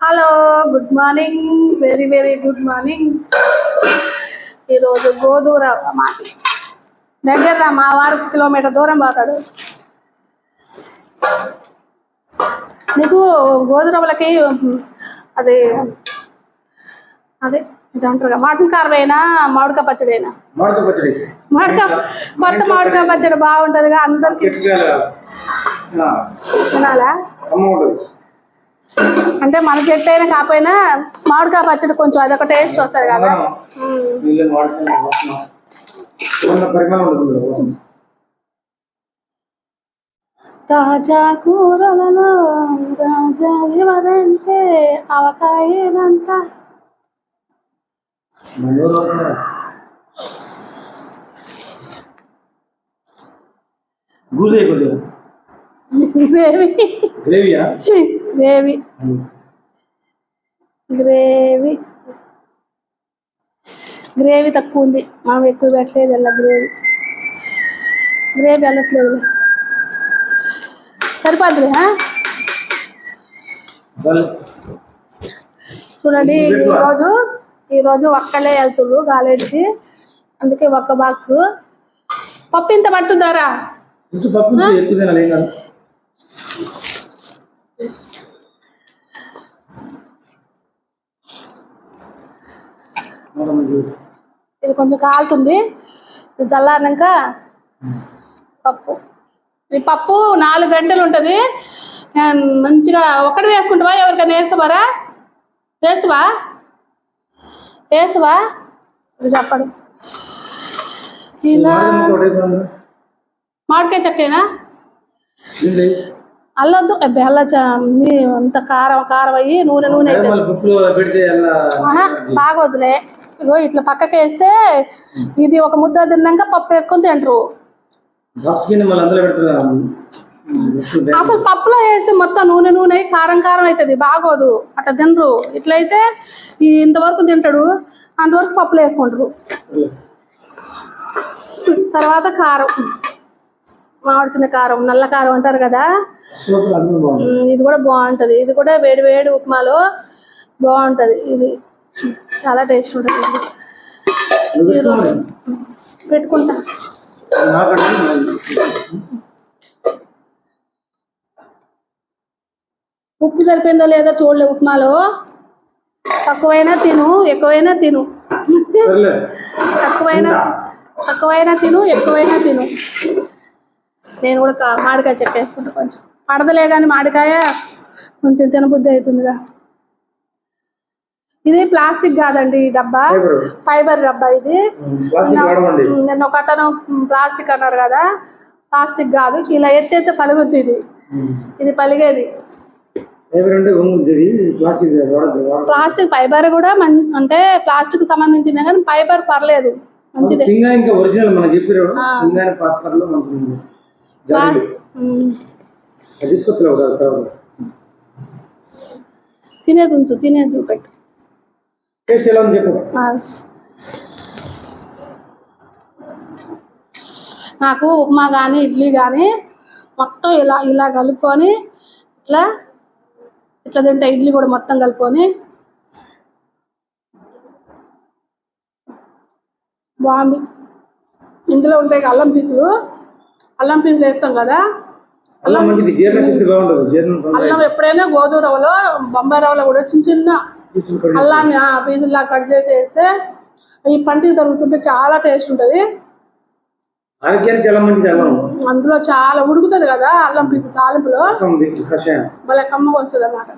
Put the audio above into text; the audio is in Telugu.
Hello, good morning. Very very good morning. ఈరోజు గోధుమ మాకు దగ్గర మా వారు కిలోమీటర్ దూరం పోతాడు. నీకు గోధుమలకి అది అదే అంటారు మటన్ కారమైనా మామిడికాయ పచ్చడి అయినా కొత్త మామిడికాయ పచ్చడి బాగుంటుందిగా అందరికి తినాలా. అంటే మన చెట్టు అయినా కాకపోయినా మామిడికాయ పచ్చడి కొంచెం అదొక టేస్ట్ వస్తుంది కదా. తాజా కూరలలో రాజా ఎవరంటే అవకాయేనంతా. గ్రేవీ తక్కువ ఉంది, మనం ఎక్కువ పెట్టలేదు. అలా గ్రేవీ వెళ్ళట్లేదు, సరిపోద్దులే. చూడండి, ఈరోజు ఒక్కలే వెళ్తున్నారు కాలేజీకి, అందుకే ఒక్క బాక్స్ పప్పు ఇంత పట్టుదారా. ఇది కొంచెం కాలుతుంది, ఇది చల్లారినాక ఈ పప్పు 4 గంటలు ఉంటుంది. మంచిగా ఒక్కటి వేసుకుంటావా, ఎవరికైనా వేస్తావారా? వేస్తావా చెప్పడు. ఇలా మామిడికాయ చెక్కేనా అల్లొద్దు, అల్ల అంత కారం అయ్యి నూనె అయితే బాగోద్దులే. ఇగో ఇట్లా పక్కకి వేస్తే ఇది ఒక ముద్ద తిన్నాక పప్పు వేసుకొని తింటారు. అసలు పప్పులో వేస్తే మొత్తం నూనె కారం అవుతుంది, బాగోదు. అట్లా తినరు. ఇట్లయితే ఇంతవరకు తింటాడు, అంతవరకు పప్పులో వేసుకుంటారు. తర్వాత కారం, మామిడిచిన కారం, నల్ల కారం అంటారు కదా, ఇది కూడా బాగుంటుంది. ఇది కూడా వేడి వేడి ఉప్మాలో బాగుంటుంది. ఇది చాలా టేస్ట్ ఉంటుంది. పెట్టుకుంటా. ఉప్పు సరిపోయిందో లేదో చూడలే. ఉప్మాలో తక్కువైనా తిను, ఎక్కువైనా తిను. తక్కువైనా తిను, ఎక్కువైనా తిను. నేను కూడా మామిడికాయ చెక్క వేసుకుంటా. కొంచెం పడదలే కానీ మామిడికాయ కొంచెం తినబుద్ధి అవుతుందిగా. ఇది ప్లాస్టిక్ కాదండి, ఈ డబ్బా ఫైబర్ డబ్బా. ఇది నేను ఒక అతను ప్లాస్టిక్ అన్నారు కదా, ప్లాస్టిక్ కాదు. ఇలా ఎత్తైతే పలుగుద్ది. ఇది పలిగేది. ప్లాస్టిక్ ఫైబర్ కూడా అంటే ప్లాస్టిక్ సంబంధించింది కానీ ఫైబర్ పర్లేదు, మంచిదే. తినేది పెట్టు. నాకు ఉప్మా కానీ ఇడ్లీ కానీ మొత్తం ఇలా కలుపుకొని ఇట్లా తింటా. ఇడ్లీ కూడా మొత్తం కలుపుకొని బాగుంది. ఇందులో ఉంటాయి అల్లం పీసులు వేస్తాం కదా. అల్లం ఎప్పుడైనా గోధుమ రవ్వలో, బొంబాయి రవ్వలో కూడా చిన్న అల్లాన్ని పీసుల్లా కట్ చేసి వేస్తే ఈ పంటికి తరుగుతుంటే చాలా టేస్ట్ ఉంటుంది. అందులో చాలా ఉడుకుతుంది కదా అల్లం పీసు తాలింపులో, భలే కమ్మగా వస్తుంది అన్నమాట.